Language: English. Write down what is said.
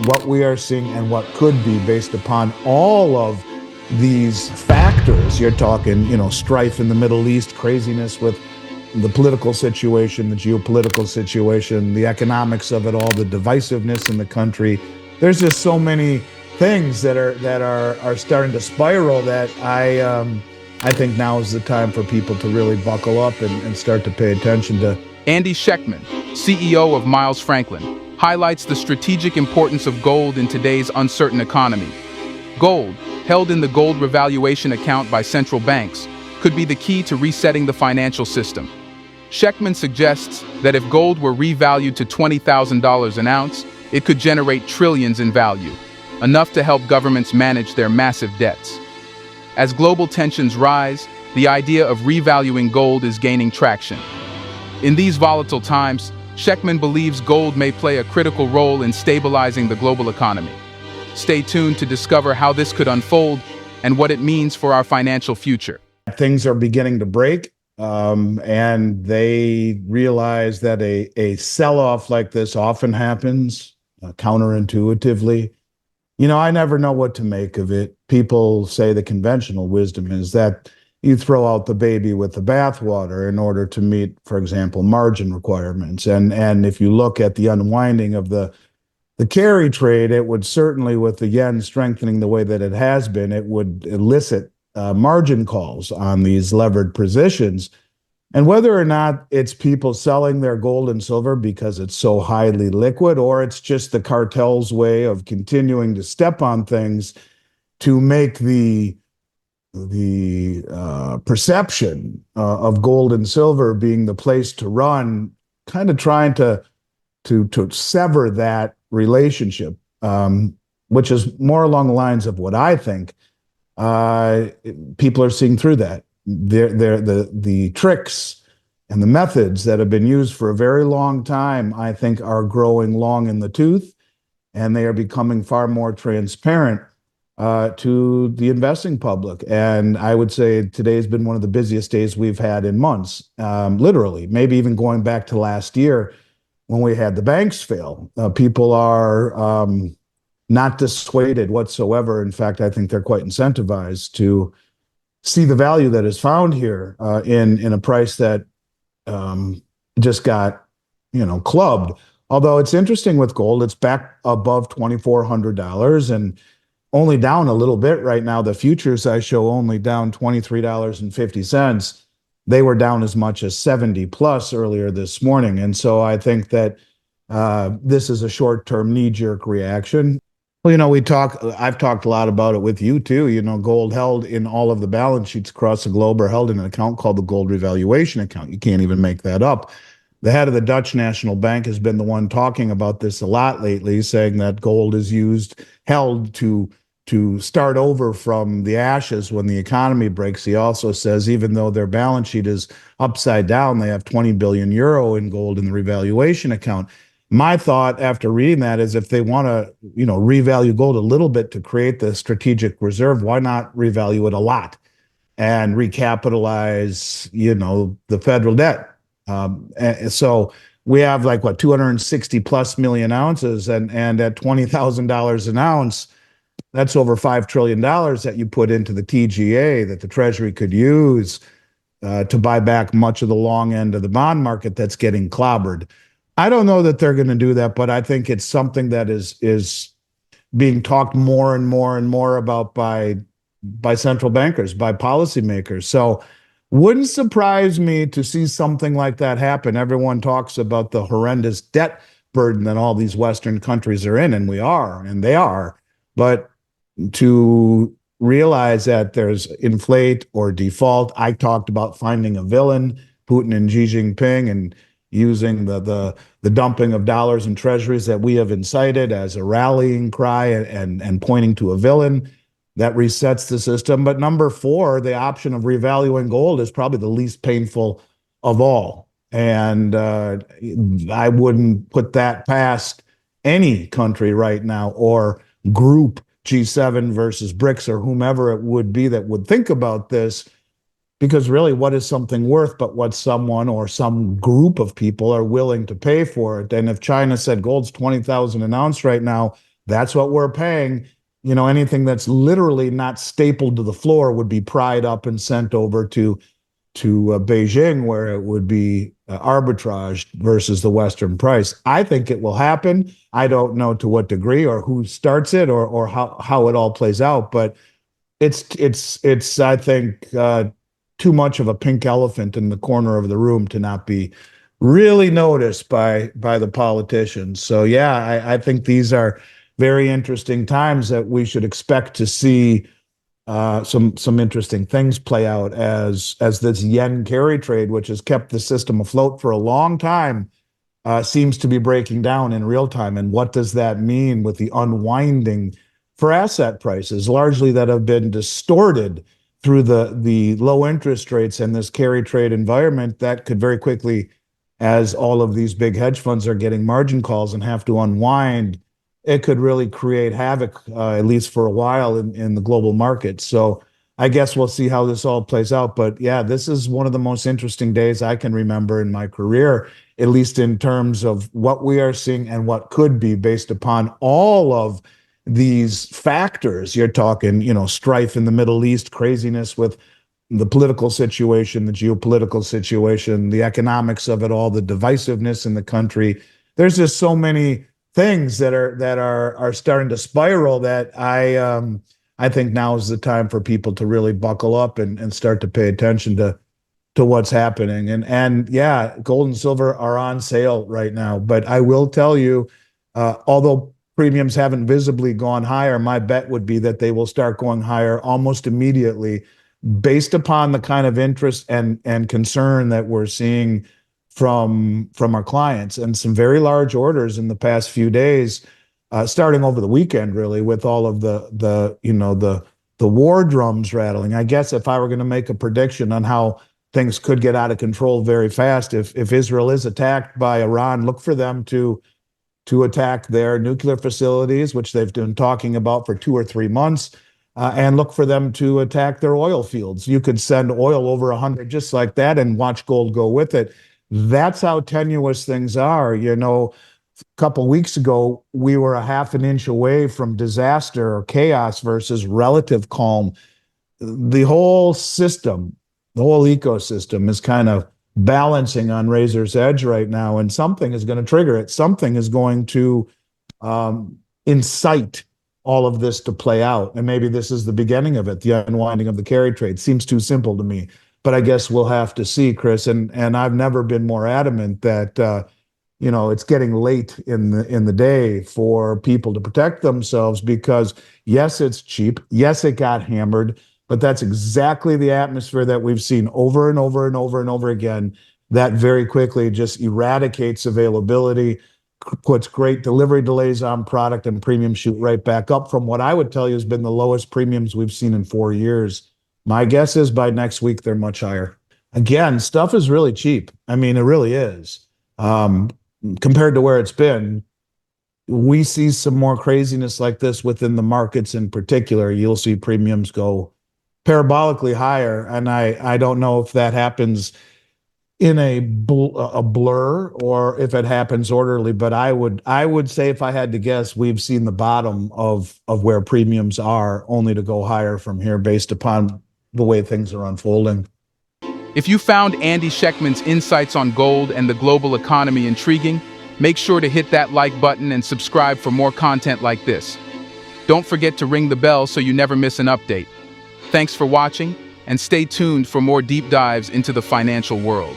what we are seeing and what could be based upon all of these factors. You're talking, strife in the Middle East, craziness with the political situation, the geopolitical situation, the economics of it all, the divisiveness in the country. There's just so many things that are starting to spiral that I think now is the time for people to really buckle up and start to pay attention to. Andy Schectman, CEO of Miles Franklin, highlights the strategic importance of gold in today's uncertain economy. Gold, held in the gold revaluation account by central banks, could be the key to resetting the financial system. Schectman suggests that if gold were revalued to $20,000 an ounce, it could generate trillions in value, enough to help governments manage their massive debts. As global tensions rise, the idea of revaluing gold is gaining traction. In these volatile times, Schectman believes gold may play a critical role in stabilizing the global economy. Stay tuned to discover how this could unfold and what it means for our financial future. Things are beginning to break, and they realize that a sell-off like this often happens counterintuitively. I never know what to make of it. People say the conventional wisdom is that you throw out the baby with the bathwater in order to meet, for example, margin requirements. And if you look at the unwinding of the carry trade, it would certainly, with the yen strengthening the way that it has been, it would elicit margin calls on these levered positions. And whether or not it's people selling their gold and silver because it's so highly liquid, or it's just the cartel's way of continuing to step on things to make the perception of gold and silver being the place to run, kind of trying to sever that relationship, which is more along the lines of what I think people are seeing through that. The tricks and the methods that have been used for a very long time, I think, are growing long in the tooth, and they are becoming far more transparent to the investing public. And I would say today has been one of the busiest days we've had in months, literally, maybe even going back to last year when we had the banks fail. People are not dissuaded whatsoever. In fact, I think they're quite incentivized to see the value that is found here in a price that just got, clubbed. Although it's interesting with gold, it's back above $2,400 and only down a little bit right now. The futures I show only down $23.50. They were down as much as 70 plus earlier this morning. And so I think that this is a short-term knee-jerk reaction. Well, I've talked a lot about it with you too. Gold held in all of the balance sheets across the globe are held in an account called the gold revaluation account. You can't even make that up. The head of the Dutch National Bank has been the one talking about this a lot lately, saying that gold is held to start over from the ashes when the economy breaks. He also says even though their balance sheet is upside down, they have 20 billion euro in gold in the revaluation account. My thought after reading that is if they want to, revalue gold a little bit to create the strategic reserve, why not revalue it a lot and recapitalize, the federal debt? And so we have 260 plus million ounces, and at $20,000 an ounce, that's over $5 trillion that you put into the TGA that the Treasury could use to buy back much of the long end of the bond market that's getting clobbered. I don't know that they're going to do that, but I think it's something that is being talked more and more and more about by central bankers, by policymakers. So wouldn't surprise me to see something like that happen. Everyone talks about the horrendous debt burden that all these Western countries are in, and they are. But to realize that there's inflate or default, I talked about finding a villain, Putin and Xi Jinping, and using the dumping of dollars and treasuries that we have incited as a rallying cry and pointing to a villain that resets the system. But number four, the option of revaluing gold is probably the least painful of all. And I wouldn't put that past any country right now or group, G7 versus BRICS or whomever it would be that would think about this. Because really, what is something worth but what someone or some group of people are willing to pay for it? And if China said gold's 20,000 an ounce right now, That's what we're paying. Anything that's literally not stapled to the floor would be pried up and sent over to Beijing, where it would be arbitraged versus the Western price. I think it will happen. I don't know to what degree or who starts it or how it all plays out, but it's I think too much of a pink elephant in the corner of the room to not be really noticed by the politicians. So yeah, I think these are very interesting times that we should expect to see some interesting things play out as this yen carry trade, which has kept the system afloat for a long time, seems to be breaking down in real time. And what does that mean with the unwinding for asset prices, largely that have been distorted through the low interest rates and this carry trade environment that could very quickly, as all of these big hedge funds are getting margin calls and have to unwind, it could really create havoc, at least for a while, in the global market. So I guess we'll see how this all plays out. But yeah, this is one of the most interesting days I can remember in my career, at least in terms of what we are seeing and what could be based upon all of these factors. You're talking, strife in the Middle East, craziness with the political situation, the geopolitical situation, the economics of it all, the divisiveness in the country. There's just so many things that are starting to spiral that I think now is the time for people to really buckle up and start to pay attention to what's happening. And yeah, gold and silver are on sale right now. But I will tell you, although premiums haven't visibly gone higher, my bet would be that they will start going higher almost immediately, based upon the kind of interest and concern that we're seeing from our clients, and some very large orders in the past few days, starting over the weekend, really, with all of the war drums rattling. I guess if I were going to make a prediction on how things could get out of control very fast, if Israel is attacked by Iran, look for them to attack their nuclear facilities, which they've been talking about for 2 or 3 months, and look for them to attack their oil fields. You could send oil over 100 just like that and watch gold go with it. That's how tenuous things are. A couple weeks ago, we were a half an inch away from disaster or chaos versus relative calm. The whole system, the whole ecosystem is kind of balancing on razor's edge right now, and something is going to trigger it. Something is going to incite all of this to play out. And maybe this is the beginning of it, the unwinding of the carry trade. Seems too simple to me, but I guess we'll have to see, Chris. And I've never been more adamant that it's getting late in the day for people to protect themselves, because yes, it's cheap. Yes, it got hammered, but that's exactly the atmosphere that we've seen over and over and over and over again. That very quickly just eradicates availability, puts great delivery delays on product, and premiums shoot right back up from what I would tell you has been the lowest premiums we've seen in 4 years. My guess is by next week, they're much higher. Again, stuff is really cheap. I mean, it really is. Compared to where it's been, we see some more craziness like this within the markets in particular. You'll see premiums go parabolically higher. And I don't know if that happens in a blur or if it happens orderly, but I would say, if I had to guess, we've seen the bottom of where premiums are, only to go higher from here based upon the way things are unfolding. If you found Andy Schectman's insights on gold and the global economy intriguing, make sure to hit that like button and subscribe for more content like this. Don't forget to ring the bell so you never miss an update. Thanks for watching, and stay tuned for more deep dives into the financial world.